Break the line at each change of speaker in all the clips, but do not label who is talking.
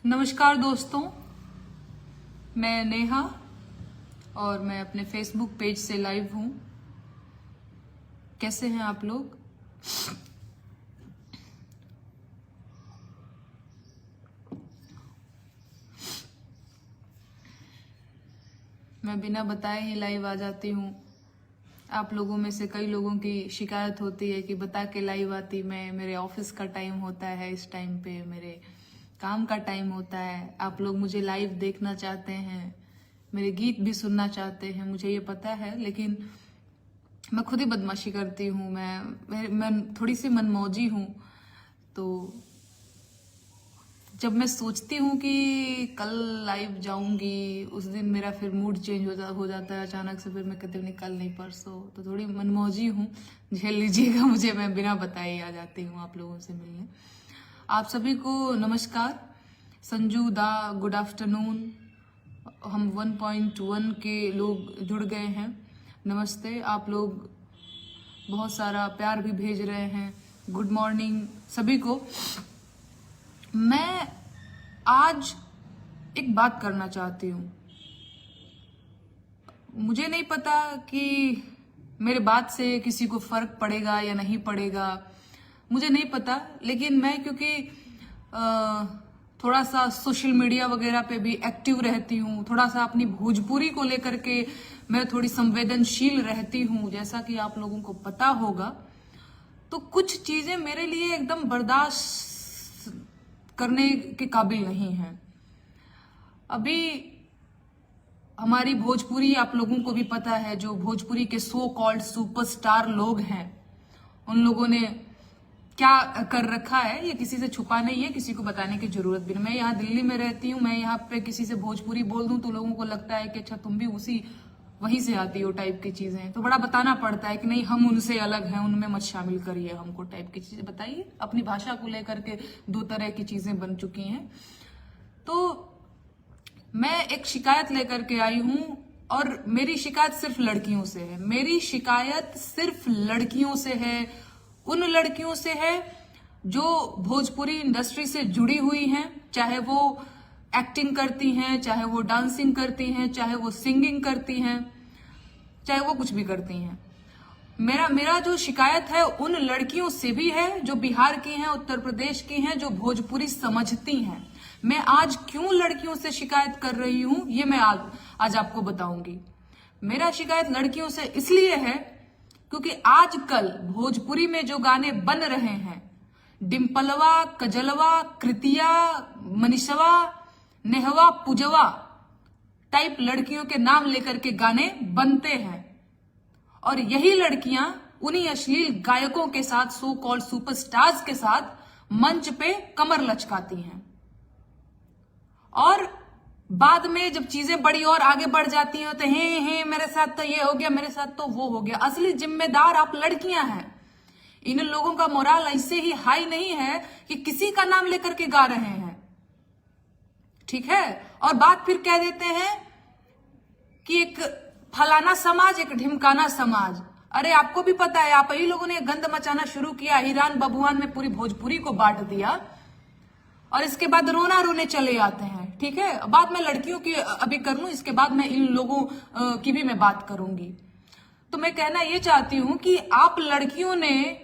नमस्कार दोस्तों, मैं नेहा और मैं अपने फेसबुक पेज से लाइव हूँ। कैसे हैं आप लोग? मैं बिना बताए ही लाइव आ जाती हूँ। आप लोगों में से कई लोगों की शिकायत होती है कि बता के लाइव आती मैं, मेरे ऑफिस का टाइम होता है, इस टाइम पे मेरे काम का टाइम होता है। आप लोग मुझे लाइव देखना चाहते हैं, मेरे गीत भी सुनना चाहते हैं, मुझे ये पता है, लेकिन मैं खुद ही बदमाशी करती हूँ। मैं थोड़ी सी मनमौजी हूँ। तो जब मैं सोचती हूँ कि कल लाइव जाऊंगी, उस दिन मेरा फिर मूड चेंज हो जाता है अचानक से। फिर मैं कहती हूँ नहीं, कल नहीं, परसों। तो थोड़ी मनमौजी हूँ, झेल लीजिएगा मुझे। मैं बिना बताए आ जाती हूँ आप लोगों से मिलने। आप सभी को नमस्कार। संजू दा, गुड आफ्टरनून। हम 1.1 के लोग जुड़ गए हैं। नमस्ते। आप लोग बहुत सारा प्यार भी भेज रहे हैं। गुड मॉर्निंग सभी को। मैं आज एक बात करना चाहती हूँ। मुझे नहीं पता कि मेरे बात से किसी को फर्क पड़ेगा या नहीं पड़ेगा, मुझे नहीं पता। लेकिन मैं क्योंकि थोड़ा सा सोशल मीडिया वगैरह पे भी एक्टिव रहती हूँ, थोड़ा सा अपनी भोजपुरी को लेकर के मैं थोड़ी संवेदनशील रहती हूँ, जैसा कि आप लोगों को पता होगा। तो कुछ चीजें मेरे लिए एकदम बर्दाश्त करने के काबिल नहीं है। अभी हमारी भोजपुरी आप लोगों को भी पता है, जो भोजपुरी के सो कॉल्ड सुपरस्टार लोग हैं, उन लोगों ने क्या कर रखा है, ये किसी से छुपा नहीं है, किसी को बताने की जरूरत भी नहीं। मैं यहाँ दिल्ली में रहती हूँ, मैं यहाँ पे किसी से भोजपुरी बोल दूं तो लोगों को लगता है कि अच्छा तुम भी वहीं से आती हो टाइप की चीजें। तो बड़ा बताना पड़ता है कि नहीं, हम उनसे अलग हैं, उनमें मत शामिल करिए हमको टाइप की चीजें बताइए। अपनी भाषा को लेकर के दो तरह की चीजें बन चुकी हैं। तो मैं एक शिकायत लेकर के आई हूं, और मेरी शिकायत सिर्फ लड़कियों से है। मेरी शिकायत सिर्फ लड़कियों से है, उन लड़कियों से है जो भोजपुरी इंडस्ट्री से जुड़ी हुई हैं, चाहे वो एक्टिंग करती हैं, चाहे वो डांसिंग करती हैं, चाहे वो सिंगिंग करती हैं, चाहे वो कुछ भी करती हैं। मेरा जो शिकायत है उन लड़कियों से भी है जो बिहार की हैं, उत्तर प्रदेश की हैं, जो भोजपुरी समझती हैं। मैं आज क्यों लड़कियों से शिकायत कर रही हूं, ये मैं आज आपको बताऊंगी। मेरा शिकायत लड़कियों से इसलिए है क्योंकि आजकल भोजपुरी में जो गाने बन रहे हैं, डिम्पलवा, कजलवा, कृतिया, मनीषवा, नेहवा, पूजवा टाइप लड़कियों के नाम लेकर के गाने बनते हैं, और यही लड़कियां उन्हीं अश्लील गायकों के साथ, सो कॉल्ड सुपरस्टार्स के साथ मंच पे कमर लचकाती हैं। और बाद में जब चीजें बड़ी और आगे बढ़ जाती हैं तो हे मेरे साथ तो ये हो गया, मेरे साथ तो वो हो गया। असली जिम्मेदार आप लड़कियां हैं। इन लोगों का मोराल ऐसे ही हाई नहीं है कि किसी का नाम लेकर के गा रहे हैं, ठीक है। और बात फिर कह देते हैं कि एक फलाना समाज, एक ढिमकाना समाज। अरे आपको भी पता है, आप ही लोगों ने गंद मचाना शुरू किया, ईरान बबुआन में पूरी भोजपुरी को बांट दिया, और इसके बाद रोना रोने चले आते हैं, ठीक है। बाद में लड़कियों की अभी कर लूं, इसके बाद मैं इन लोगों की भी मैं बात करूंगी। तो मैं कहना ये चाहती हूं कि आप लड़कियों ने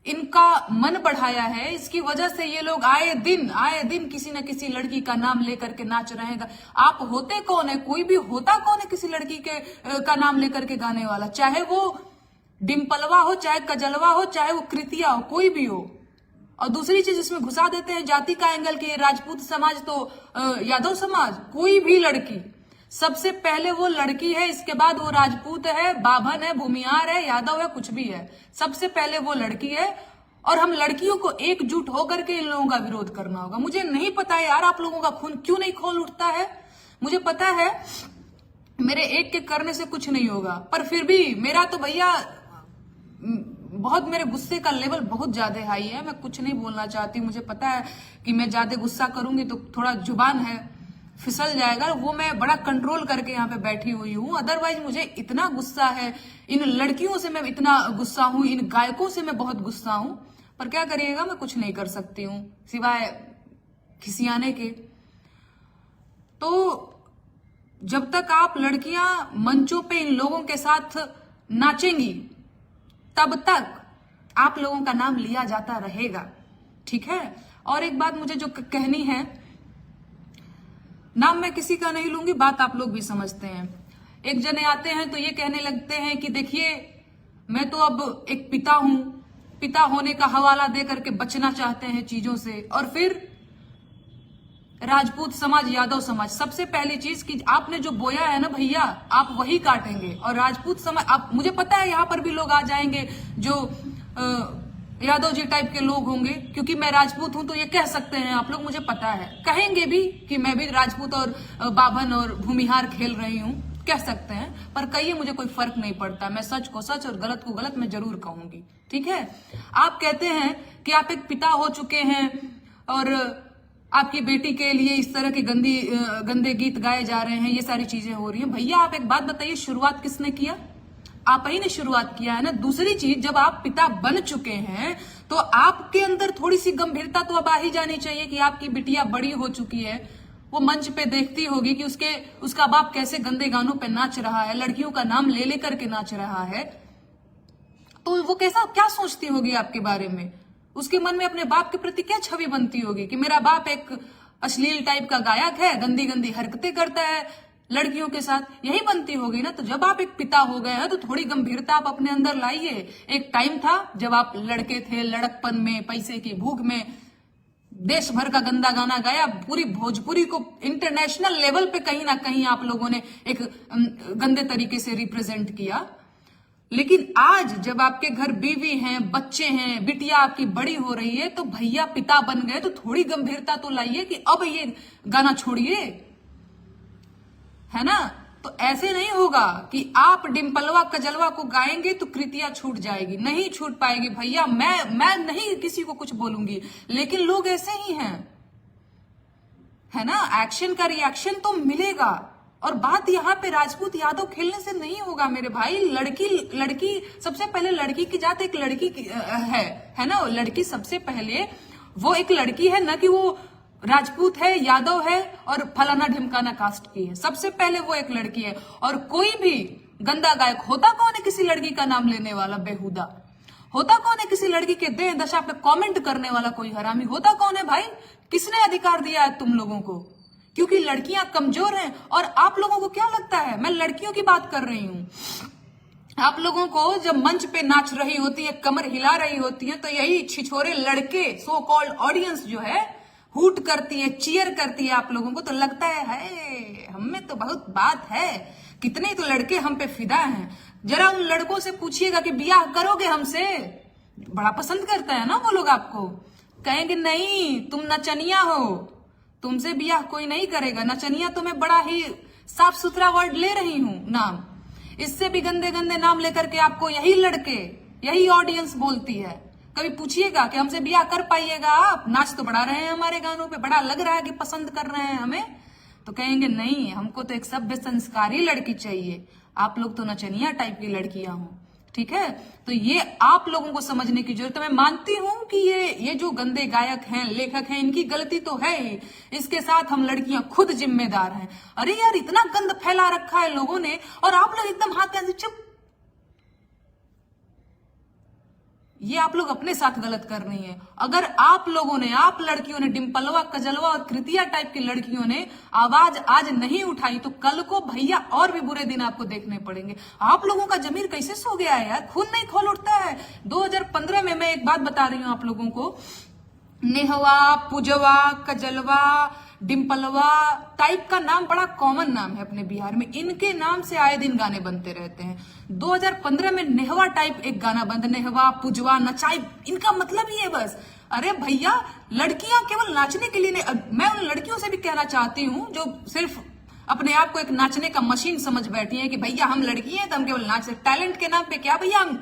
इनका मन बढ़ाया है, इसकी वजह से ये लोग आए दिन किसी न किसी लड़की का नाम लेकर के नाच रहे हैं। आप होते कौन है? कोई भी होता कौन है किसी लड़की के का नाम लेकर के गाने वाला? चाहे वो डिम्पलवा हो, चाहे कजलवा हो, चाहे वो कृतिया हो, कोई भी हो। और दूसरी चीज इसमें घुसा देते हैं जाति का एंगल के, राजपूत समाज तो यादव समाज। कोई भी लड़की, सबसे पहले वो लड़की है, इसके बाद वो राजपूत है, बाभन है, भूमिहार है, यादव है, कुछ भी है, सबसे पहले वो लड़की है। और हम लड़कियों को एकजुट होकर के इन लोगों का विरोध करना होगा। मुझे नहीं पता यार आप लोगों का खून क्यों नहीं खोल उठता है। मुझे पता है मेरे एक के करने से कुछ नहीं होगा, पर फिर भी मेरा तो भैया बहुत, मेरे गुस्से का लेवल बहुत ज्यादा हाई है। मैं कुछ नहीं बोलना चाहती, मुझे पता है कि मैं ज्यादा गुस्सा करूंगी तो थोड़ा जुबान है फिसल जाएगा, वो मैं बड़ा कंट्रोल करके यहाँ पे बैठी हुई हूँ। अदरवाइज मुझे इतना गुस्सा है, इन लड़कियों से मैं इतना गुस्सा हूँ, इन गायकों से मैं बहुत गुस्सा हूँ, पर क्या करिएगा, मैं कुछ नहीं कर सकती हूँ सिवाय खिसियाने के। तो जब तक आप लड़कियां मंचों पे इन लोगों के साथ नाचेंगी तब तक आप लोगों का नाम लिया जाता रहेगा, ठीक है। और एक बात मुझे जो कहनी है, नाम मैं किसी का नहीं लूंगी, बात आप लोग भी समझते हैं। एक जने आते हैं तो ये कहने लगते हैं कि देखिए मैं तो अब एक पिता हूं, पिता होने का हवाला दे करके बचना चाहते हैं चीजों से। और फिर राजपूत समाज, यादव समाज, सबसे पहली चीज कि आपने जो बोया है ना भैया, आप वही काटेंगे। और राजपूत समाज, आप, मुझे पता है यहाँ पर भी लोग आ जाएंगे जो यादव जी टाइप के लोग होंगे, क्योंकि मैं राजपूत हूं तो ये कह सकते हैं आप लोग, मुझे पता है, कहेंगे भी कि मैं भी राजपूत और बाभन और भूमिहार खेल रही हूं, कह सकते हैं। पर कहिए, मुझे कोई फर्क नहीं पड़ता, मैं सच को सच और गलत को गलत मैं जरूर कहूंगी, ठीक है। आप कहते हैं कि आप एक पिता हो चुके हैं और आपकी बेटी के लिए इस तरह के गंदे गीत गाए जा रहे हैं, ये सारी चीजें हो रही हैं। भैया आप एक बात बताइए, शुरुआत किसने किया? आप ही ने शुरुआत किया है ना। दूसरी चीज, जब आप पिता बन चुके हैं तो आपके अंदर थोड़ी सी गंभीरता तो अब आ ही जानी चाहिए कि आपकी बिटिया बड़ी हो चुकी है, वो मंच पे देखती होगी कि उसका बाप कैसे गंदे गानों पे नाच रहा है, लड़कियों का नाम ले लेकर के नाच रहा है, तो वो क्या सोचती होगी आपके बारे में? उसके मन में अपने बाप के प्रति क्या छवि बनती होगी कि मेरा बाप एक अश्लील टाइप का गायक है, गंदी गंदी हरकतें करता है लड़कियों के साथ, यही बनती होगी ना। तो जब आप एक पिता हो गए हैं तो थोड़ी गंभीरता आप अपने अंदर लाइए। एक टाइम था जब आप लड़के थे, लड़कपन में, पैसे की भूख में देश भर का गंदा गाना गाया, पूरी भोजपुरी को इंटरनेशनल लेवल पे कहीं ना कहीं आप लोगों ने एक गंदे तरीके से रिप्रेजेंट किया। लेकिन आज जब आपके घर बीवी हैं, बच्चे हैं, बिटिया आपकी बड़ी हो रही है, तो भैया पिता बन गए तो थोड़ी गंभीरता तो लाइए कि अब ये गाना छोड़िए, है ना। तो ऐसे नहीं होगा कि आप डिम्पलवा कजलवा को गाएंगे तो कृतिया छूट जाएगी, नहीं छूट पाएगी भैया। मैं नहीं किसी को कुछ बोलूंगी, लेकिन लोग ऐसे ही हैं, है ना। एक्शन का रिएक्शन तो मिलेगा। और बात यहाँ पे राजपूत यादव खेलने से नहीं होगा मेरे भाई। लड़की सबसे पहले, लड़की की जात एक लड़की है ना। लड़की सबसे पहले वो एक लड़की है, ना कि वो राजपूत है, यादव है और फलाना ढिमकाना कास्ट की है। सबसे पहले वो एक लड़की है। और कोई भी गंदा गायक होता कौन है किसी लड़की का नाम लेने वाला बेहुदा? होता कौन है किसी लड़की के देह दशा पे कमेंट करने वाला कोई हरामी? होता कौन है भाई? किसने अधिकार दिया है तुम लोगों को? क्योंकि लड़कियां कमजोर हैं। और आप लोगों को क्या लगता है, मैं लड़कियों की बात कर रही हूं। आप लोगों को जब मंच पे नाच रही होती है, कमर हिला रही होती है, तो यही छिछोरे लड़के, सो कॉल्ड ऑडियंस जो है, हूट करती है, चीयर करती है आप लोगों को, तो लगता है हमें तो बहुत बात है, कितने तो लड़के हम पे फिदा हैं। जरा उन लड़कों से पूछिएगा कि ब्याह करोगे हमसे? बड़ा पसंद करता है ना वो लोग आपको। कहेंगे नहीं, तुम नचनिया हो, तुमसे ब्याह कोई नहीं करेगा। नचनिया तो मैं बड़ा ही साफ सुथरा वर्ड ले रही हूं नाम, इससे भी गंदे गंदे नाम लेकर के आपको यही लड़के, यही ऑडियंस बोलती है। कभी पूछिएगा कि हमसे ब्याह कर पाइएगा आप? नाच तो बढ़ा रहे हैं हमारे गानों पे, बड़ा लग रहा है कि पसंद कर रहे हैं हमें, तो कहेंगे नहीं, हमको तो एक सभ्य संस्कारी लड़की चाहिए। आप लोग तो नचनिया टाइप की लड़कियां हो, ठीक है। तो ये आप लोगों को समझने की जरूरत है। मैं मानती हूं कि ये जो गंदे गायक हैं, लेखक हैं, इनकी गलती तो है ही, इसके साथ हम लड़कियां खुद जिम्मेदार हैं। अरे यार, इतना गंद फैला रखा है लोगों ने, और आप लोग एकदम हाथ में चुप। ये आप लोग अपने साथ गलत कर रही हैं। अगर आप लोगों ने, आप लड़कियों ने, डिम्पलवा, कजलवा और कृतिया टाइप की लड़कियों ने आवाज आज नहीं उठाई, तो कल को भैया और भी बुरे दिन आपको देखने पड़ेंगे। आप लोगों का जमीर कैसे सो गया है यार? खून नहीं खोल उठता है? 2015 में मैं एक बात बता रही हूं आप लोगों को, नेहवा, पूजवा, कजलवा, डिम्पलवा टाइप का नाम बड़ा कॉमन नाम है अपने बिहार में। इनके नाम से आए दिन गाने बनते रहते हैं। 2015 में नेहवा टाइप एक गाना बंद, नेहवा, पुजवा, नचाई, इनका मतलब ही है बस। अरे भैया, लड़कियां केवल नाचने के लिए नहीं, मैं उन लड़कियों से भी कहना चाहती हूँ जो सिर्फ अपने आप को एक नाचने का मशीन समझ बैठी है कि भैया हम लड़की हैं तो हम केवल नाच, टैलेंट के नाम पे क्या भैया हम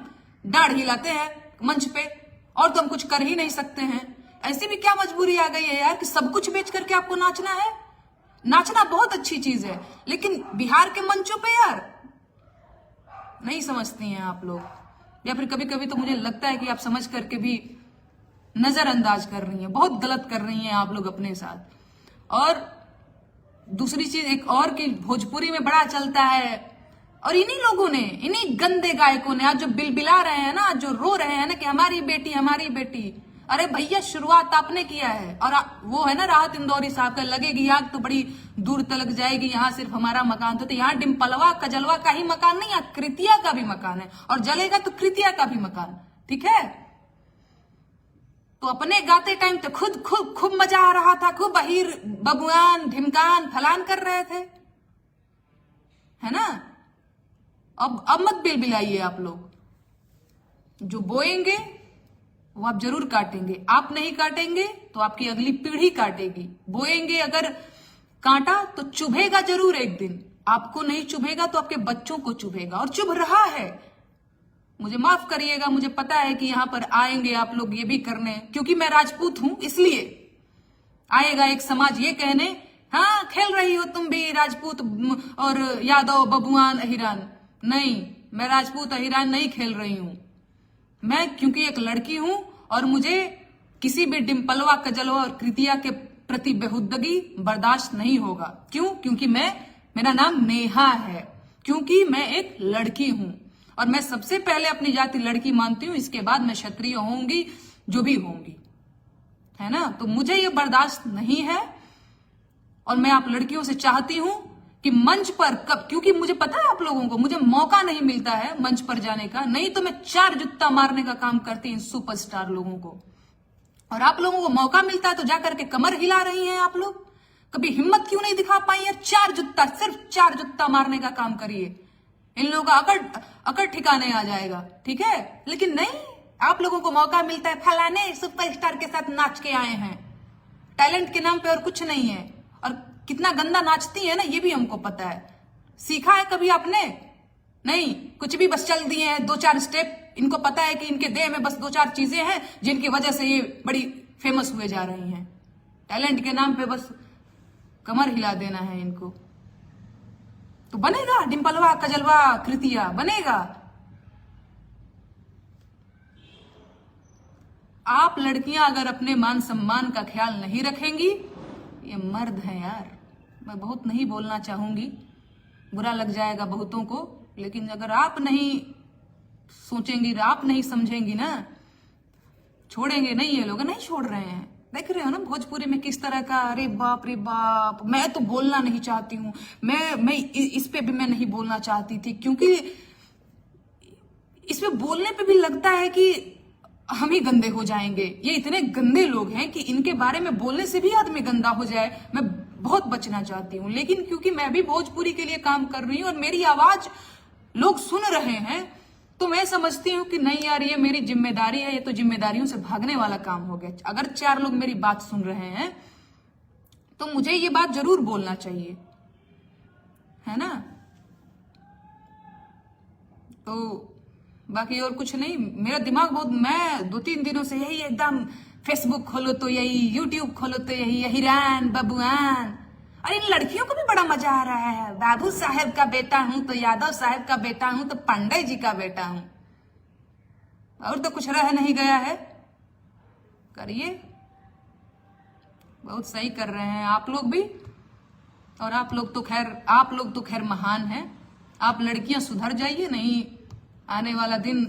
डाढ़ हिलाते हैं मंच पे और तो हम कुछ कर ही नहीं सकते हैं। ऐसी भी क्या मजबूरी आ गई है यार कि सब कुछ बेच करके आपको नाचना है? नाचना बहुत अच्छी चीज है, लेकिन बिहार के मंचों पे यार नहीं समझती हैं आप लोग। या फिर कभी कभी तो मुझे लगता है कि आप समझ करके भी नजरअंदाज कर रही हैं, बहुत गलत कर रही हैं आप लोग अपने साथ। और दूसरी चीज एक और कि भोजपुरी में बड़ा चलता है, और इन्हीं लोगों ने, इन्हीं गंदे गायकों ने आज जो बिलबिला रहे हैं ना, जो रो रहे हैं ना कि हमारी बेटी हमारी बेटी, अरे भैया शुरुआत आपने किया है। और वो है ना राहत इंदौरी साहब का, लगेगी आग तो बड़ी दूर तलक जाएगी, यहाँ सिर्फ हमारा मकान तो यहाँ डिम्पलवा कजलवा का ही मकान नहीं, यहाँ कृतिया का भी मकान है, और जलेगा तो कृतिया का भी मकान, ठीक है। तो अपने गाते टाइम तो खुद खूब मजा आ रहा था, खूब बहिर बबुआन ढिमकान फलान कर रहे थे, है ना। अब मत बिलबिलाइए आप लोग, जो बोएंगे वो आप जरूर काटेंगे, आप नहीं काटेंगे तो आपकी अगली पीढ़ी काटेगी। बोएंगे अगर काटा तो चुभेगा जरूर एक दिन, आपको नहीं चुभेगा तो आपके बच्चों को चुभेगा, और चुभ रहा है। मुझे माफ करिएगा, मुझे पता है कि यहां पर आएंगे आप लोग ये भी करने, क्योंकि मैं राजपूत हूं इसलिए आएगा एक समाज ये कहने, हाँ खेल रही हो तुम भी राजपूत और यादव बबुआन अहिरान। नहीं, मैं राजपूत अहिरान नहीं खेल रही हूं, मैं क्योंकि एक लड़की हूं और मुझे किसी भी डिम्पलवा कजलवा और कृतिया के प्रति बेहुदगी बर्दाश्त नहीं होगा। क्यों? क्योंकि मेरा नाम नेहा है, क्योंकि मैं एक लड़की हूं, और मैं सबसे पहले अपनी जाति लड़की मानती हूं, इसके बाद मैं क्षत्रिय होंगी, जो भी होंगी, है ना। तो मुझे ये बर्दाश्त नहीं है, और मैं आप लड़कियों से चाहती हूं कि मंच पर कब, क्योंकि मुझे पता है आप लोगों को मुझे मौका नहीं मिलता है मंच पर जाने का, नहीं तो मैं 4 जुत्ता मारने का काम करती इन सुपरस्टार लोगों को, और आप लोगों को मौका मिलता है तो जाकर के कमर हिला रही हैं आप लोग। कभी हिम्मत क्यों नहीं दिखा पाई यार? 4 जुत्ता, सिर्फ 4 जुत्ता मारने का काम करिए, इन लोगों का अकड़ ठिकाने आ जाएगा, ठीक है। लेकिन नहीं, आप लोगों को मौका मिलता है, फलाने सुपरस्टार के साथ नाच के आए हैं, टैलेंट के नाम पे और कुछ नहीं है। और कितना गंदा नाचती है ना, ये भी हमको पता है। सीखा है कभी आपने? नहीं, कुछ भी बस चल दिए हैं 2-4 स्टेप। इनको पता है कि इनके देह में बस 2-4 चीजें हैं जिनकी वजह से ये बड़ी फेमस हुए जा रही हैं। टैलेंट के नाम पे बस कमर हिला देना है इनको, तो बनेगा डिम्पलवा कजलवा कृतिया बनेगा। आप लड़कियां अगर अपने मान सम्मान का ख्याल नहीं रखेंगी, ये मर्द हैं यार, मैं बहुत नहीं बोलना चाहूंगी, बुरा लग जाएगा बहुतों को, लेकिन अगर आप नहीं सोचेंगी, आप नहीं समझेंगी ना, छोड़ेंगे नहीं ये लोग, नहीं छोड़ रहे हैं। देख रहे हो ना भोजपुरी में किस तरह का, अरे बाप रे बाप। मैं तो बोलना नहीं चाहती हूँ, मैं इस पे भी मैं नहीं बोलना चाहती थी, क्योंकि इस पे बोलने पे भी लगता है कि हम ही गंदे हो जाएंगे। ये इतने गंदे लोग हैं कि इनके बारे में बोलने से भी आदमी गंदा हो जाए। मैं बहुत बचना चाहती हूँ, लेकिन क्योंकि मैं भी भोजपुरी के लिए काम कर रही हूँ और मेरी आवाज लोग सुन रहे हैं, तो मैं समझती हूँ कि नहीं यार, ये मेरी जिम्मेदारी है, ये तो जिम्मेदारियों से भागने वाला काम हो गया। अगर 4 लोग मेरी बात सुन रहे हैं तो मुझे ये बात जरूर बोलना चाहिए, है ना। तो बाकी और कुछ नहीं, मेरा दिमाग बहुत, मैं 2-3 दिनों से यही एकदम, फेसबुक खोलो तो यही, यूट्यूब खोलो तो यही, हिरान बबुआन। और इन लड़कियों को भी बड़ा मजा आ रहा है, बाबू साहेब का बेटा हूं तो यादव साहब का बेटा हूं तो पांडे जी का बेटा हूं, और तो कुछ रह नहीं गया है। करिए, बहुत सही कर रहे हैं आप लोग भी, और आप लोग तो खैर महान हैं। आप लड़कियां सुधर जाइए, नहीं आने वाला दिन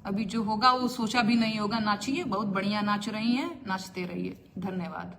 अभी जो होगा वो सोचा भी नहीं होगा। नाचिए, बहुत बढ़िया नाच रही हैं, नाचते रहिए। धन्यवाद।